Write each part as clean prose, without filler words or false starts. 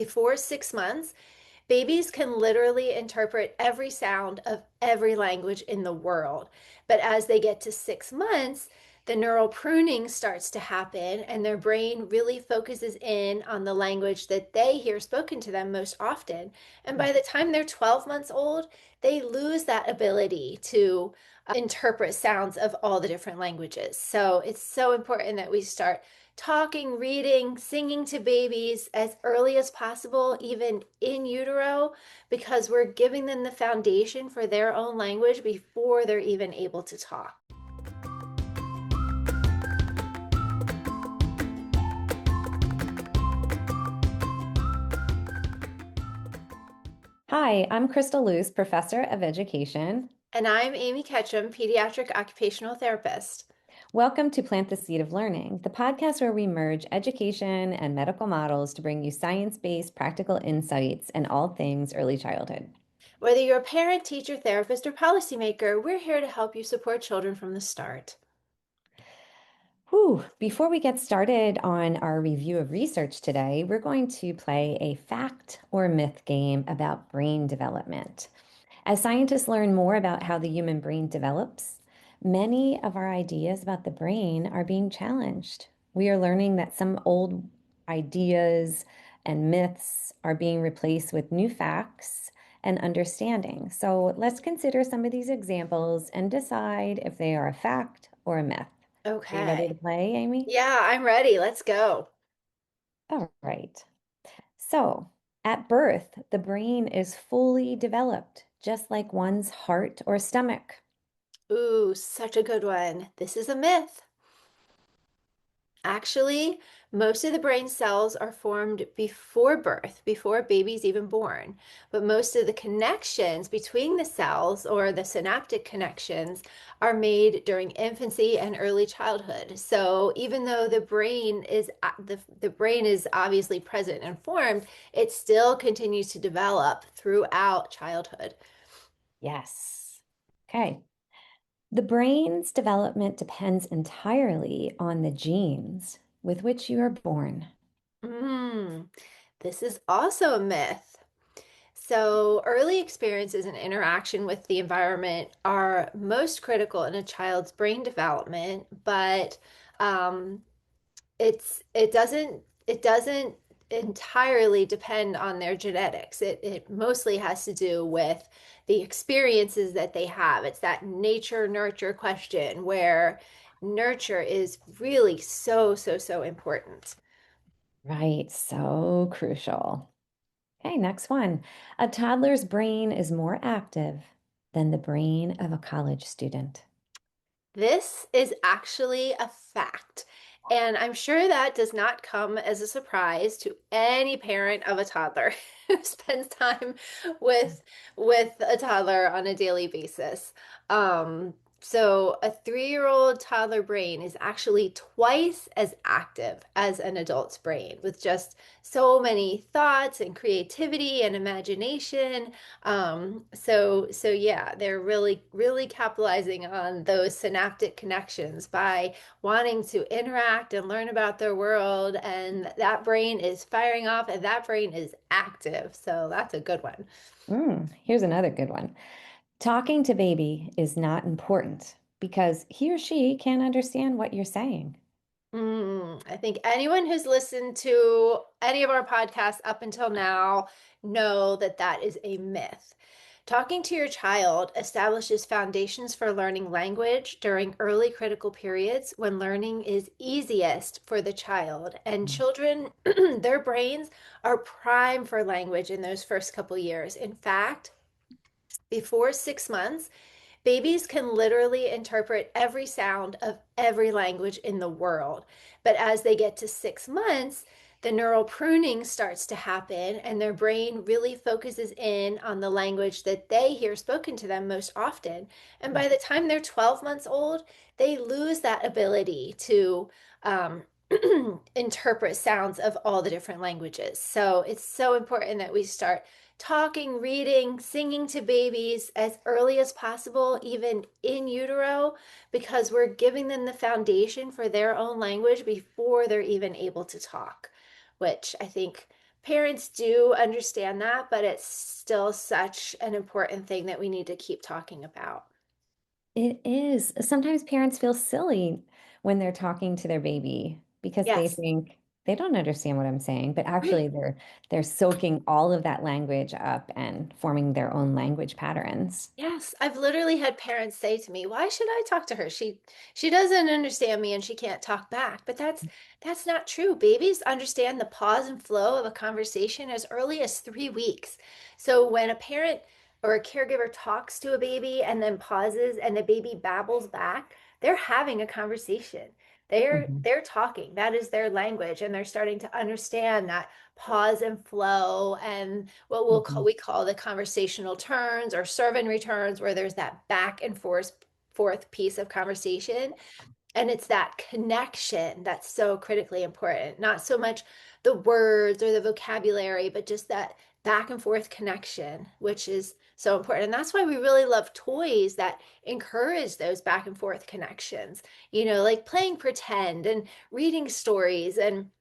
Before 6 months, babies can literally interpret every sound of every language in the world. But as they get to 6 months, the neural pruning starts to happen, and their brain really focuses in on the language that they hear spoken to them most often. And by the time they're 12 months old, they lose that ability to interpret sounds of all the different languages. So it's so important that we start talking, reading, singing to babies as early as possible, even in utero, because we're giving them the foundation for their own language before they're even able to talk. Hi, I'm Crystal Luce, Professor of Education. And I'm Amy Ketchum, pediatric occupational therapist. Welcome to Plant the Seed of Learning, the podcast where we merge education and medical models to bring you science-based practical insights in all things early childhood. Whether you're a parent, teacher, therapist, or policymaker, we're here to help you support children from the start. Whew. Before we get started on our review of research today, we're going to play a fact or myth game about brain development. As scientists learn more about how the human brain develops, many of our ideas about the brain are being challenged. We are learning that some old ideas and myths are being replaced with new facts and understanding. So let's consider some of these examples and decide if they are a fact or a myth. Are you ready to Okay. play, Amy? Yeah, I'm ready. Let's go. All right. So, at birth, the brain is fully developed, just like one's heart or stomach. Ooh, such a good one. This is a myth. Actually, most of the brain cells are formed before birth, before a baby's even born. But most of the connections between the cells, or the synaptic connections, are made during infancy and early childhood. So even though the brain is obviously present and formed, it still continues to develop throughout childhood. Yes. Okay. The brain's development depends entirely on the genes with which you are born. Mm, this is also a myth. So, early experiences and interaction with the environment are most critical in a child's brain development, but um, it doesn't entirely depend on their genetics. It mostly has to do with the experiences that they have. It's that nature nurture question where nurture is really so important. Right. So crucial. Okay, next one. A toddler's brain is more active than the brain of a college student. This is actually a fact. And I'm sure that does not come as a surprise to any parent of a toddler who spends time with with a toddler on a daily basis. Um, so a 3-year-old toddler brain is actually twice as active as an adult's brain, with just so many thoughts and creativity and imagination. So yeah, they're really capitalizing on those synaptic connections by wanting to interact and learn about their world, and that brain is firing off and that brain is active. So that's a good one. Here's another good one. Talking to baby is not important because he or she can't understand what you're saying. I think anyone who's listened to any of our podcasts up until now know that that is a myth. Talking to your child establishes foundations for learning language during early critical periods when learning is easiest for the child. And children, their brains are prime for language in those first couple years. In fact, before 6 months, babies can literally interpret every sound of every language in the world. But as they get to 6 months, the neural pruning starts to happen, and their brain really focuses in on the language that they hear spoken to them most often. And by the time they're 12 months old, they lose that ability to um, interpret sounds of all the different languages. So it's so important that we start talking, reading, singing to babies as early as possible, even in utero, because we're giving them the foundation for their own language before they're even able to talk, which I think parents do understand that, but it's still such an important thing that we need to keep talking about. It is. Sometimes parents feel silly when they're talking to their baby because they Yes. think they don't understand what I'm saying, but Right. actually they're soaking all of that language up and forming their own language patterns. Yes, I've literally had parents say to me, "Why should I talk to her? She doesn't understand me and she can't talk back." But that's not true. Babies understand the pause and flow of a conversation as early as 3 weeks. So when a parent or a caregiver talks to a baby and then pauses and the baby babbles back, they're having a conversation. Mhm, They're talking. That is their language and they're starting to understand that pause and flow and what mhm, we call the conversational turns or serve and returns, where there's that back and forth piece of conversation. And it's that connection that's so critically important. Not so much the words or the vocabulary, but just that back and forth connection, which is so important. And that's why we really love toys that encourage those back and forth connections, like playing pretend and reading stories and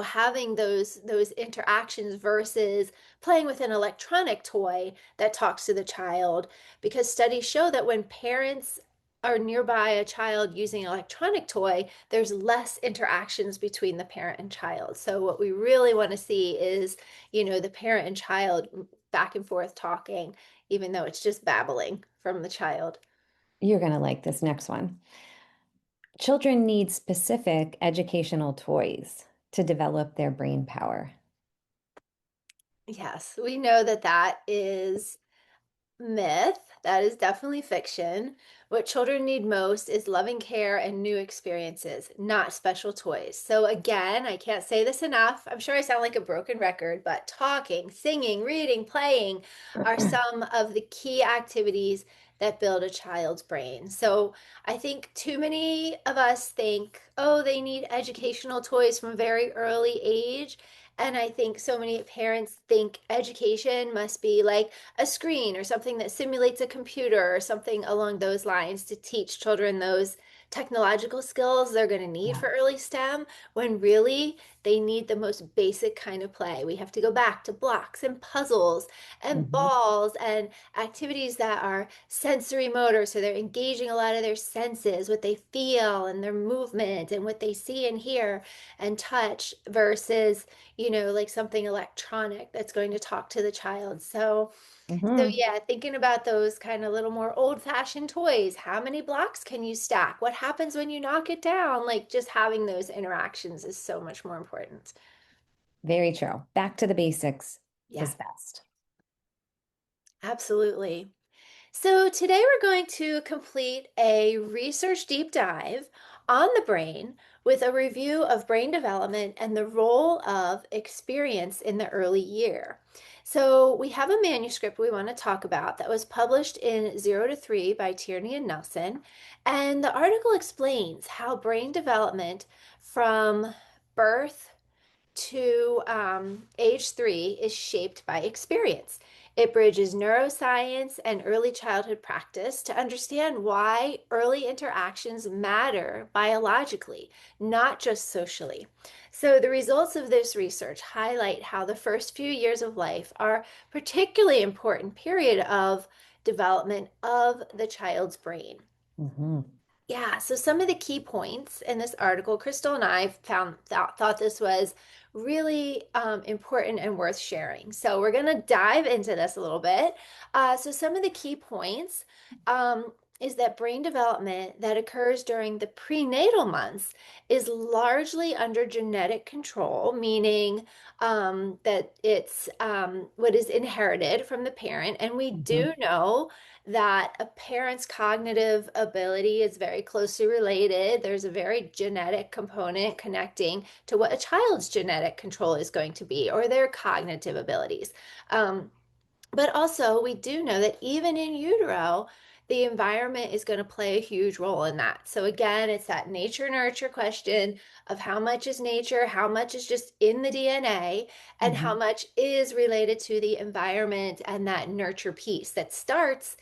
having those interactions versus playing with an electronic toy that talks to the child, because studies show that when parents are nearby a child using an electronic toy, there's less interactions between the parent and child. So what we really want to see is, the parent and child back and forth talking, even though it's just babbling from the child. You're going to like this next one. Children need specific educational toys to develop their brain power. Yes, we know that that is myth. That is definitely fiction. What children need most is loving care and new experiences, not special toys. So, again, I can't say this enough. I'm sure I sound like a broken record, but talking, singing, reading, playing are some of the key activities that build a child's brain. So, I think too many of us think, oh, they need educational toys from a very early age. And I think so many parents think education must be like a screen or something that simulates a computer or something along those lines to teach children those technological skills they're going to need Yeah. for early STEM, when really they need the most basic kind of play. We have to go back to blocks and puzzles and Mhm, balls and activities that are sensory motor. So they're engaging a lot of their senses, what they feel and their movement and what they see and hear and touch versus, like something electronic that's going to talk to the child. So mhm. yeah, thinking about those kind of little more old-fashioned toys. How many blocks can you stack? What happens when you knock it down? Like just having those interactions is so much more important. Very true. Back to the basics Yeah, is best. absolutely. So today we're going to complete a research deep dive on the brain with a review of brain development and the role of experience in the early year. So we have a manuscript we want to talk about that was published in 0 to 3 by Tierney and Nelson. And the article explains how brain development from birth to age 3 is shaped by experience. It bridges neuroscience and early childhood practice to understand why early interactions matter biologically, not just socially. So, the results of this research highlight how the first few years of life are particularly important period of development of the child's brain. Mhm. Yeah, so some of the key points in this article, Crystal and I thought this was really important and worth sharing. So we're going to dive into this a little bit. So some of the key points is that brain development that occurs during the prenatal months is largely under genetic control, meaning that it's what is inherited from the parent. And we do Mhm. know that a parent's cognitive ability is very closely related. There's a very genetic component connecting to what a child's genetic control is going to be or their cognitive abilities. Um, but also, we do know that even in utero, the environment is going to play a huge role in that. So, again, it's that nature nurture question of how much is nature, how much is just in the DNA, and how Mhm. much is related to the environment and that nurture piece that starts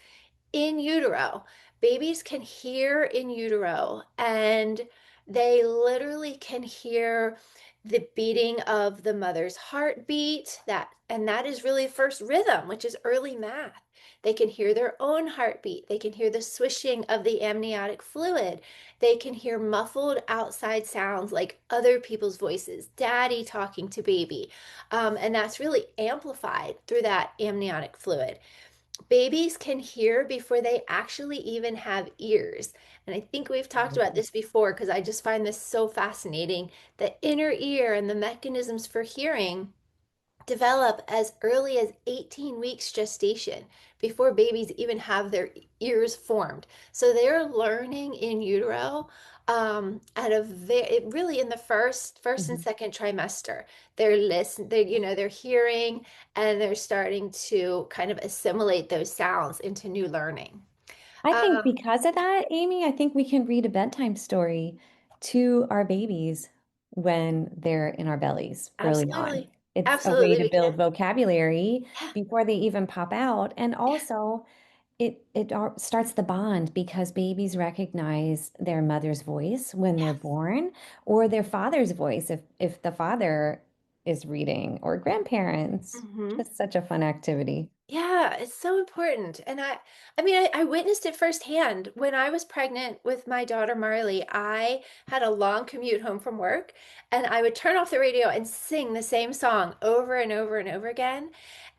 in utero. Babies can hear in utero, and they literally can hear the beating of the mother's heartbeat, that is really first rhythm, which is early math. They can hear their own heartbeat. They can hear the swishing of the amniotic fluid. They can hear muffled outside sounds like other people's voices, daddy talking to baby. And that's really amplified through that amniotic fluid. Babies can hear before they actually even have ears. And I think we've talked about this before because I just find this so fascinating. The inner ear and the mechanisms for hearing develop as early as 18 weeks gestation before babies even have their ears formed. So they're learning in utero at a very really in the first and Mhm. second trimester. They're listening, they're hearing and they're starting to kind of assimilate those sounds into new learning. I think Um, because of that, Amy, I think we can read a bedtime story to our babies when they're in our bellies early on. Absolutely. It's a way Absolutely to we build can. vocabulary Yeah. before they even pop out. And Yeah. also, starts the bond because babies recognize their mother's voice when they're Yes. born or their father's voice if the father is reading or grandparents. Mhm. Just such a fun activity. Yeah, it's so important. And I mean, I witnessed it firsthand. When I was pregnant with my daughter Marley, I had a long commute home from work, and I would turn off the radio and sing the same song over and over and over again.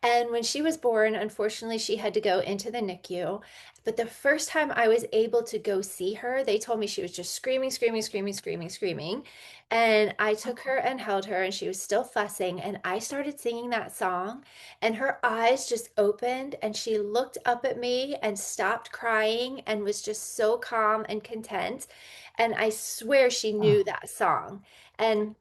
And when she was born, unfortunately, she had to go into the NICU. But the first time I was able to go see her, they told me she was just screaming, screaming, screaming, screaming, screaming. And I took her and held her, and she was still fussing. And I started singing that song. And her eyes just opened and she looked up at me and stopped crying and was just so calm and content. And I swear she knew Oh. that song. And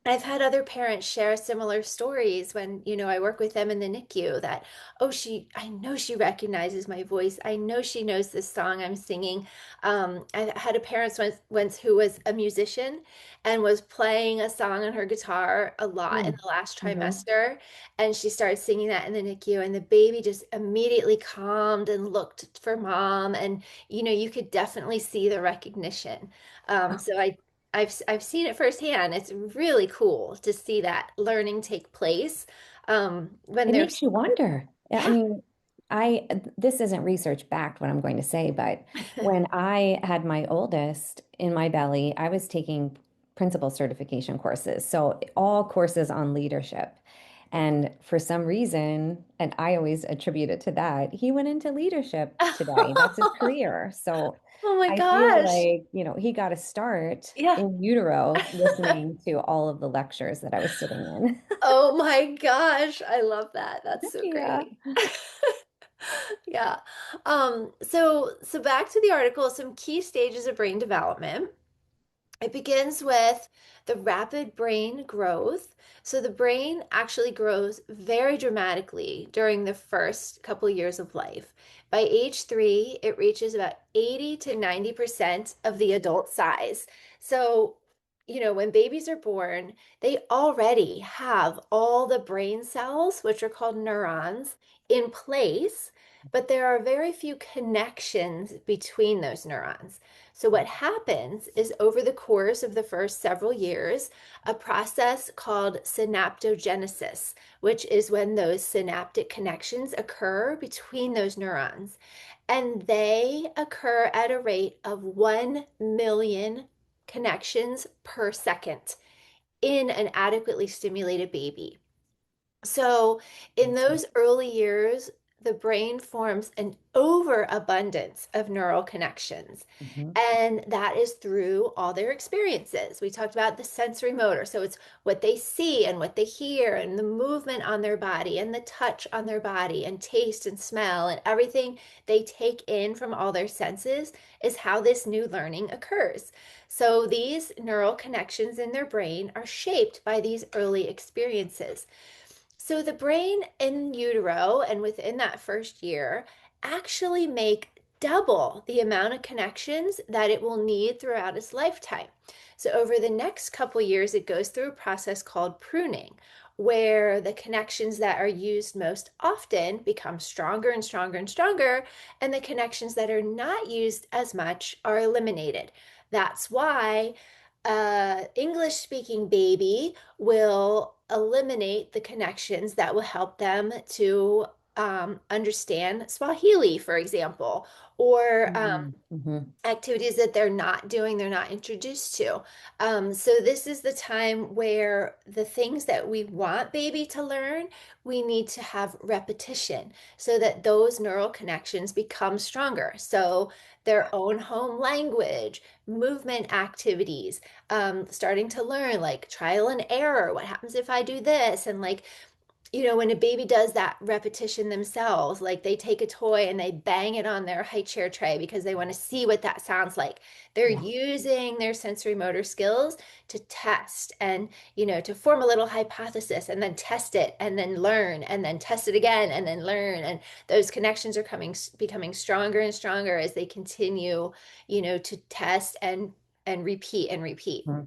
I've had other parents share similar stories when, I work with them in the NICU that, oh, I know she recognizes my voice. I know she knows this song I'm singing. I had a parent once who was a musician and was playing a song on her guitar a lot in Mm. the last Mhm. trimester. And she started singing that in the NICU, and the baby just immediately calmed and looked for mom. And, you could definitely see the recognition. So I've seen it firsthand. It's really cool to see that learning take place when It they're makes you small. wonder. I Yeah. mean, this isn't research backed what I'm going to say, but when I had my oldest in my belly, I was taking principal certification courses. So all courses on leadership. And for some reason, and I always attribute it to that, he went into leadership today. That's his career. So Oh my I feel gosh. like, he got a start Yeah. in utero listening to all of the lectures that I was sitting in. Oh my gosh. I love that. That's so Yeah. great. Yeah. So back to the article, some key stages of brain development. It begins with the rapid brain growth. So the brain actually grows very dramatically during the first couple years of life. By age 3, it reaches about 80 to 90% of the adult size. So, when babies are born, they already have all the brain cells, which are called neurons, in place, but there are very few connections between those neurons. So, what happens is over the course of the first several years, a process called synaptogenesis, which is when those synaptic connections occur between those neurons. And they occur at a rate of 1 million connections per second in an adequately stimulated baby. So, in Awesome. those early years, the brain forms an overabundance of neural connections. Mhm. And that is through all their experiences. We talked about the sensory motor. So it's what they see and what they hear, and the movement on their body, and the touch on their body, and taste and smell, and everything they take in from all their senses is how this new learning occurs. So these neural connections in their brain are shaped by these early experiences. So the brain in utero and within that first year actually make double the amount of connections that it will need throughout its lifetime. So over the next couple years, it goes through a process called pruning, where the connections that are used most often become stronger and stronger and stronger, and the connections that are not used as much are eliminated. That's why English speaking baby will eliminate the connections that will help them to understand Swahili, for example, or Mm-hmm. activities that they're not doing, they're not introduced to. So this is the time where the things that we want baby to learn, we need to have repetition so that those neural connections become stronger. So their own home language, movement activities, starting to learn like trial and error. What happens if I do this? And like when a baby does that repetition themselves, like they take a toy and they bang it on their high chair tray because they want to see what that sounds like. They're Yeah. using their sensory motor skills to test and, to form a little hypothesis and then test it and then learn and then test it again and then learn. And those connections are becoming stronger and stronger as they continue, to test and repeat and repeat. Mhm.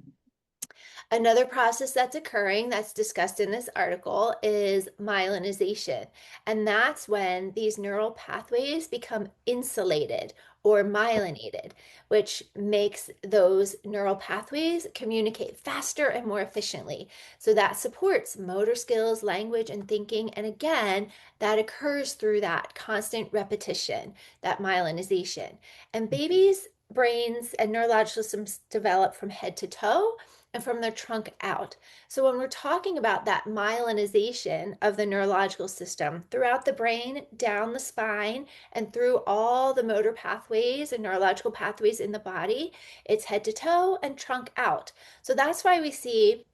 Another process that's occurring that's discussed in this article is myelinization. And that's when these neural pathways become insulated or myelinated, which makes those neural pathways communicate faster and more efficiently. So that supports motor skills, language, and thinking. And again, that occurs through that constant repetition, that myelinization. And babies' brains and neurological systems develop from head to toe and from their trunk out. So when we're talking about that myelinization of the neurological system throughout the brain, down the spine, and through all the motor pathways and neurological pathways in the body, it's head to toe and trunk out. So that's why we see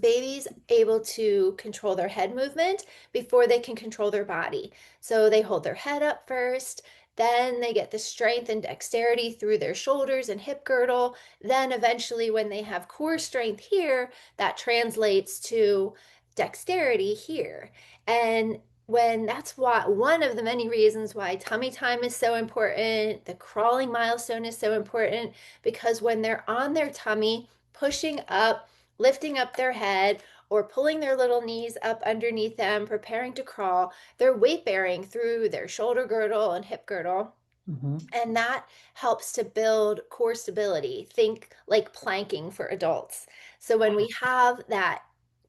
babies able to control their head movement before they can control their body. So they hold their head up first, then they get the strength and dexterity through their shoulders and hip girdle. Then eventually, when they have core strength here, that translates to dexterity here. And when that's why one of the many reasons why tummy time is so important, the crawling milestone is so important, because when they're on their tummy, pushing up, lifting up their head, or pulling their little knees up underneath them, preparing to crawl, they're weight bearing through their shoulder girdle and hip girdle. Mhm. And that helps to build core stability. Think like planking for adults. So when we have that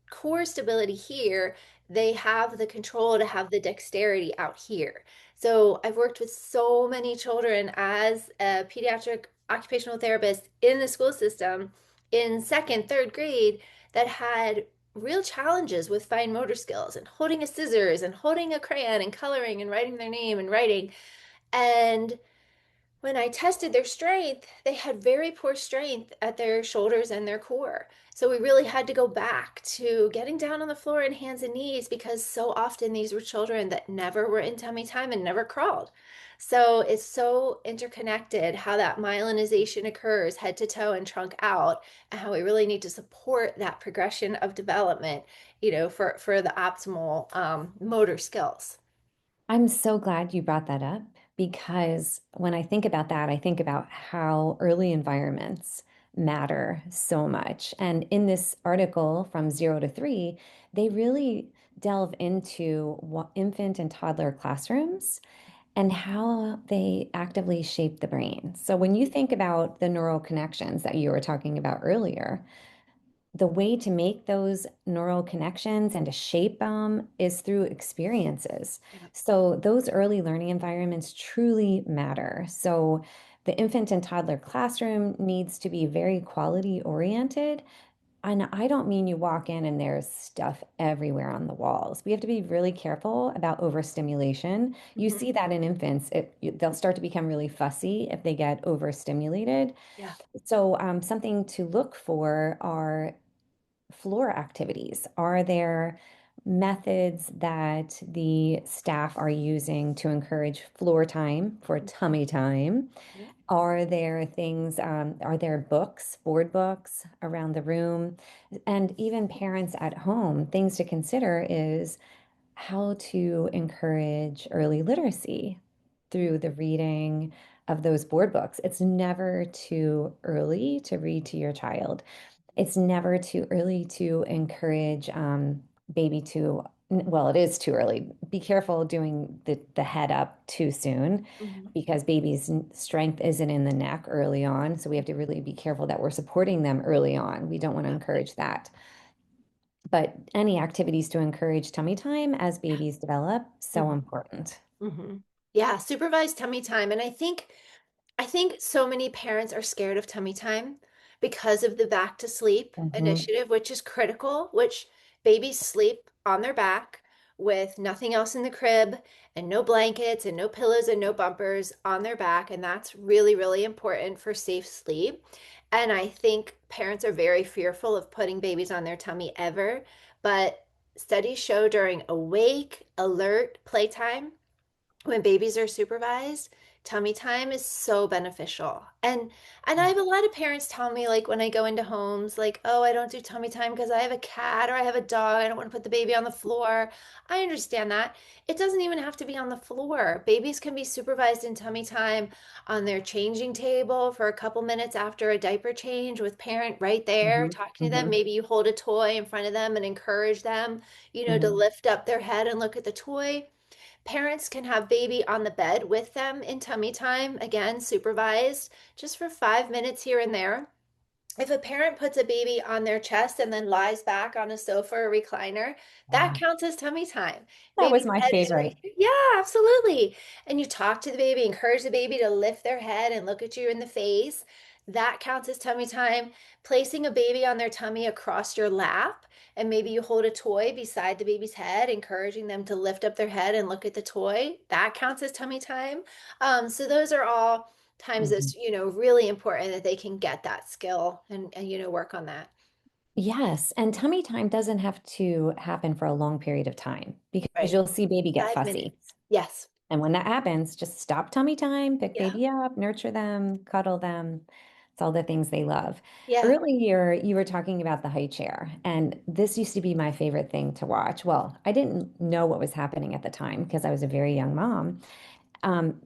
core stability here, they have the control to have the dexterity out here. So I've worked with so many children as a pediatric occupational therapist in the school system in second, third grade that had real challenges with fine motor skills and holding a scissors and holding a crayon and coloring and writing their name and writing. And when I tested their strength, they had very poor strength at their shoulders and their core. So we really had to go back to getting down on the floor in hands and knees because so often these were children that never were in tummy time and never crawled. So it's so interconnected how that myelinization occurs head to toe and trunk out, and how we really need to support that progression of development, for the optimal motor skills. I'm so glad you brought that up because when I think about that, I think about how early environments matter so much. And in this article from 0 to 3, they really delve into what infant and toddler classrooms and how they actively shape the brain. So when you think about the neural connections that you were talking about earlier, the way to make those neural connections and to shape them is through experiences. Yeah. So those early learning environments truly matter. So the infant and toddler classroom needs to be very quality oriented. And I don't mean you walk in and there's stuff everywhere on the walls. We have to be really careful about overstimulation. You Mhm. see that in infants, they'll start to become really fussy if they get overstimulated. Yeah. So, something to look for are floor activities? Are there methods that the staff are using to encourage floor time for Mhm. tummy time? Yeah. Are there things, are there books, board books around the room? And even parents at home, things to consider is how to encourage early literacy through the reading of those board books. It's never too early to read to your child. It's never too early to encourage baby to well, it is too early. Be careful doing the head up too soon Mhm. because baby's strength isn't in the neck early on. So we have to really be careful that we're supporting them early on. We don't want to Exactly. encourage that. But any activities to encourage tummy time as babies develop, so Mhm. important. Mhm. Yeah, supervised tummy time. And I think so many parents are scared of tummy time because of the back to sleep Hmm. initiative, which is critical, which babies sleep on their back with nothing else in the crib and no blankets and no pillows and no bumpers on their back. And that's really, really important for safe sleep. And I think parents are very fearful of putting babies on their tummy ever. But studies show during awake, alert playtime, when babies are supervised, tummy time is so beneficial. And I have a lot of parents tell me, like, when I go into homes, like, oh, I don't do tummy time because I have a cat or I have a dog, I don't want to put the baby on the floor. I understand that. It doesn't even have to be on the floor. Babies can be supervised in tummy time on their changing table for a couple minutes after a diaper change, with parent right there Hmm. talking to them. Hmm. Maybe you hold a toy in front of them and encourage them, to Hmm. lift up their head and look at the toy. Parents can have baby on the bed with them in tummy time, again, supervised, just for 5 minutes here and there. If a parent puts a baby on their chest and then lies back on a sofa or recliner, that Yeah, counts as tummy time. that was Baby's my head is right favorite. here. Yeah, absolutely. And you talk to the baby, encourage the baby to lift their head and look at you in the face. That counts as tummy time. Placing a baby on their tummy across your lap, and maybe you hold a toy beside the baby's head, encouraging them to lift up their head and look at the toy. That counts as tummy time. So those are all times Mhm. it's really important that they can get that skill and work on that. Yes, and tummy time doesn't have to happen for a long period of time because Right. you'll see baby get 5 minutes. fussy. Yes. And when that happens, just stop tummy time, pick Yeah. baby up, nurture them, cuddle them. It's all the things they love. Yeah. Earlier, you were talking about the high chair, and this used to be my favorite thing to watch. Well, I didn't know what was happening at the time because I was a very young mom. Um,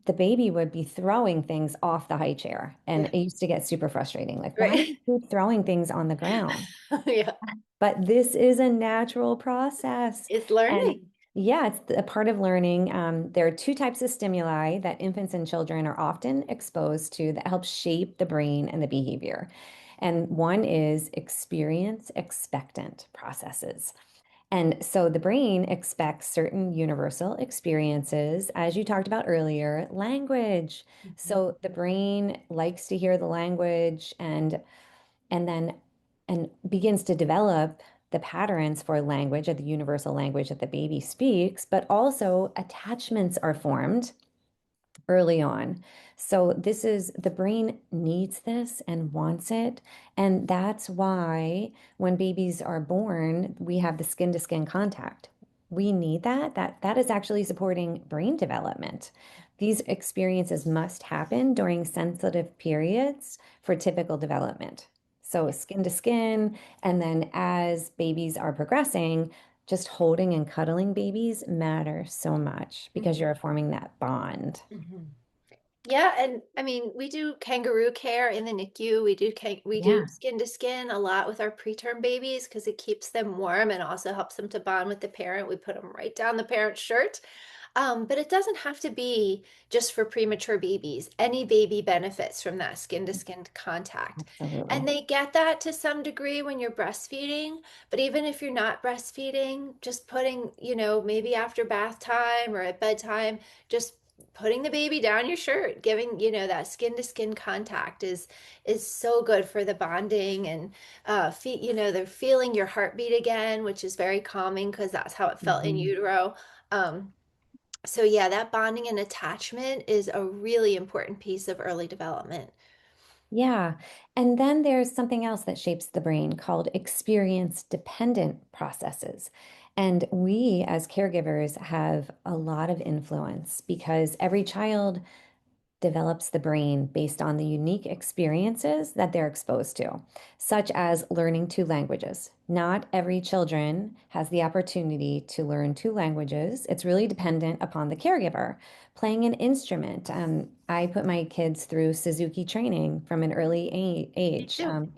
the baby would be throwing things off the high chair, and Yeah. it used to get super frustrating. Like, why do Right. you keep throwing things on the ground? Yeah. But this is a natural process. It's And learning. yeah, it's a part of learning. There are two types of stimuli that infants and children are often exposed to that help shape the brain and the behavior. And one is experience expectant processes. And so the brain expects certain universal experiences, as you talked about earlier, language. Mhm. So the brain likes to hear the language and then and begins to develop the patterns for language of the universal language that the baby speaks, but also attachments are formed early on. So this is the brain needs this and wants it. And that's why when babies are born, we have the skin to skin contact. We need that. That is actually supporting brain development. These experiences must happen during sensitive periods for typical development. So Yeah. skin to skin, and then as babies are progressing, just holding and cuddling babies matter so much because Mhm. you're forming that bond. Mhm. Yeah, and I mean, we do kangaroo care in the NICU. We do Yeah, skin to skin a lot with our preterm babies because it keeps them warm and also helps them to bond with the parent. We put them right down the parent's shirt. But it doesn't have to be just for premature babies. Any baby benefits from that skin to skin contact. And absolutely. they get that to some degree when you're breastfeeding. But even if you're not breastfeeding, just putting, maybe after bath time or at bedtime, just putting the baby down your shirt, giving, that skin to skin contact is so good for the bonding and they're feeling your heartbeat again, which is very calming because that's how it felt in Mhm. utero. Um, so yeah, that bonding and attachment is a really important piece of early development. Yeah. And then there's something else that shapes the brain called experience dependent processes. And we, as caregivers, have a lot of influence because every child develops the brain based on the unique experiences that they're exposed to, such as learning two languages. Not every children has the opportunity to learn two languages. It's really dependent upon the caregiver. Playing an instrument. I put my kids through Suzuki training from an early Me age. too.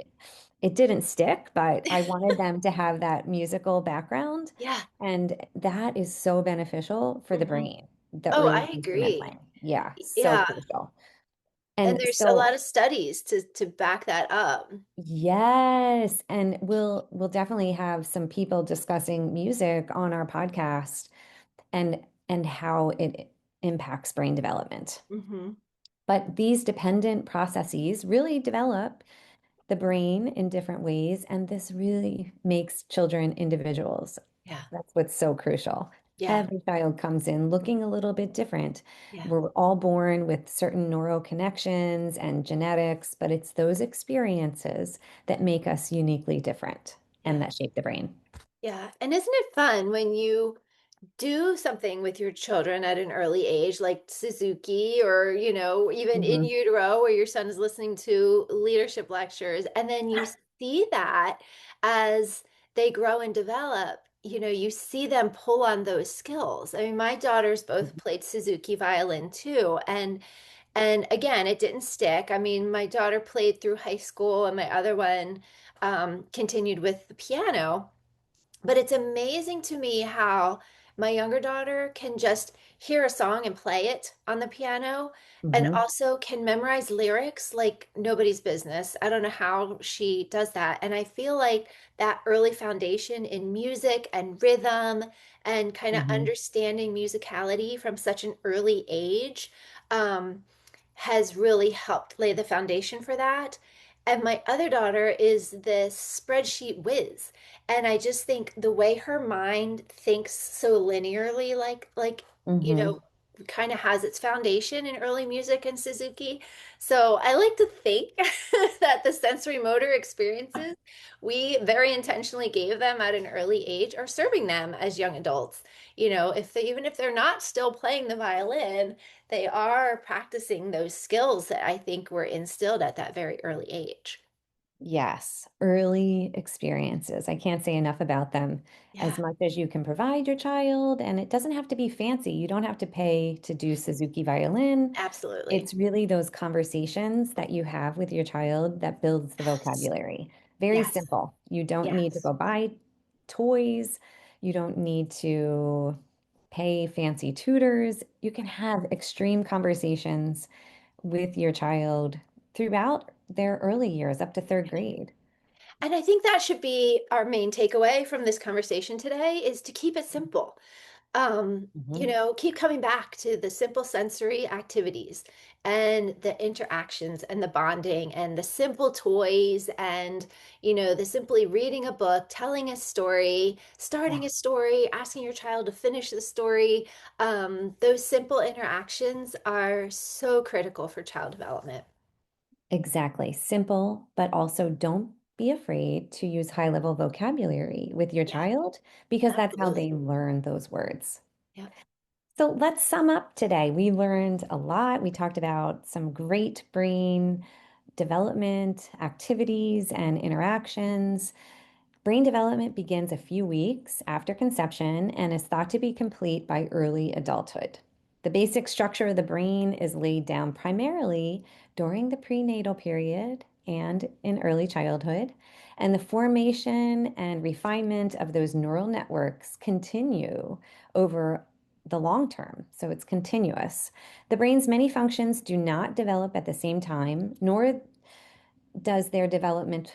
It didn't stick, but I wanted them to have that musical background. Yeah. And that is so beneficial for the Hmm. brain, the Oh, early I instrument agree. playing. Yeah, so Yeah. crucial. And And there's a lot so, of studies to back that up. yes, and we'll definitely have some people discussing music on our podcast and how it impacts brain development. Hmm. But these dependent processes really develop the brain in different ways, and this really makes children individuals. Yeah. That's what's so crucial. Yeah. Every child comes in looking a little bit different. Yeah. We're all born with certain neural connections and genetics, but it's those experiences that make us uniquely different and Yeah. that shape the brain. Yeah. And isn't it fun when you do something with your children at an early age, like Suzuki, or, even in Hmm. utero, where your son is listening to leadership lectures, and then you see that as they grow and develop, you see them pull on those skills. I mean, my daughters both played Suzuki violin too, and again, it didn't stick. I mean, my daughter played through high school, and my other one continued with the piano. But it's amazing to me how my younger daughter can just hear a song and play it on the piano, and Hmm. also can memorize lyrics like nobody's business. I don't know how she does that. And I feel like that early foundation in music and rhythm and kind of Hmm. understanding musicality from such an early age um, has really helped lay the foundation for that. And my other daughter is this spreadsheet whiz, and I just think the way her mind thinks so linearly, like you Hmm. know kind of has its foundation in early music and Suzuki. So I like to think that the sensory motor experiences we very intentionally gave them at an early age are serving them as young adults. If they, even if they're not still playing the violin, they are practicing those skills that I think were instilled at that very early age. Yes, early experiences. I can't say enough about them. As Yeah, much as you can provide your child, and it doesn't have to be fancy. You don't have to pay to do Suzuki violin. absolutely. It's really those conversations that you have with your child that builds the Yes. vocabulary. Very Yes. simple. You don't need to Yes. go buy toys. You don't need to pay fancy tutors. You can have extreme conversations with your child throughout their early years up to third grade. And I think that should be our main takeaway from this conversation today is to keep it simple. Mhm. Keep coming back to the simple sensory activities and the interactions and the bonding and the simple toys and, the simply reading a book, telling a story, starting Yeah, a story, asking your child to finish the story. Those simple interactions are so critical for child development. exactly. Simple, but also don't be afraid to use high level vocabulary with your Yeah, child because that's how absolutely. they learn those words. Yeah. So let's sum up today. We learned a lot. We talked about some great brain development activities and interactions. Brain development begins a few weeks after conception and is thought to be complete by early adulthood. The basic structure of the brain is laid down primarily during the prenatal period and in early childhood, and the formation and refinement of those neural networks continue over the long term. So it's continuous. The brain's many functions do not develop at the same time, nor does their development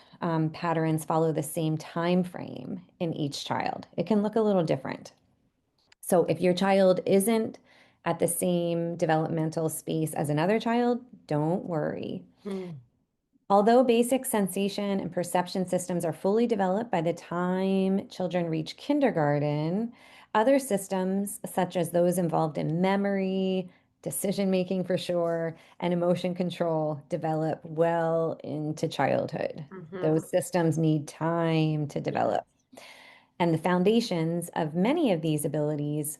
patterns follow the same time frame in each child. It can look a little different. So if your child isn't at the same developmental space as another child, don't worry. Mm. Although basic sensation and perception systems are fully developed by the time children reach kindergarten, other systems, such as those involved in memory, decision making for sure, and emotion control, develop well into childhood. Hmm. Those systems need time to Yeah. develop. And the foundations of many of these abilities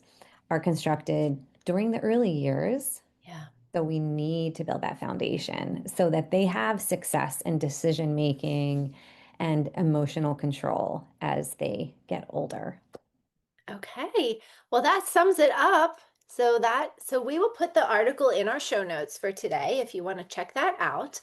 are constructed during the early years, Yeah. so we need to build that foundation so that they have success in decision making and emotional control as they get older. Okay. Well, that sums it up. So we will put the article in our show notes for today if you want to check that out.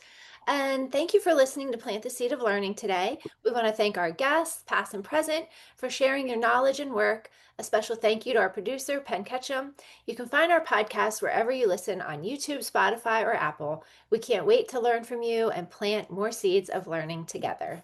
And thank you for listening to Plant the Seed of Learning today. We want to thank our guests, past and present, for sharing your knowledge and work. A special thank you to our producer, Penn Ketchum. You can find our podcast wherever you listen on YouTube, Spotify, or Apple. We can't wait to learn from you and plant more seeds of learning together.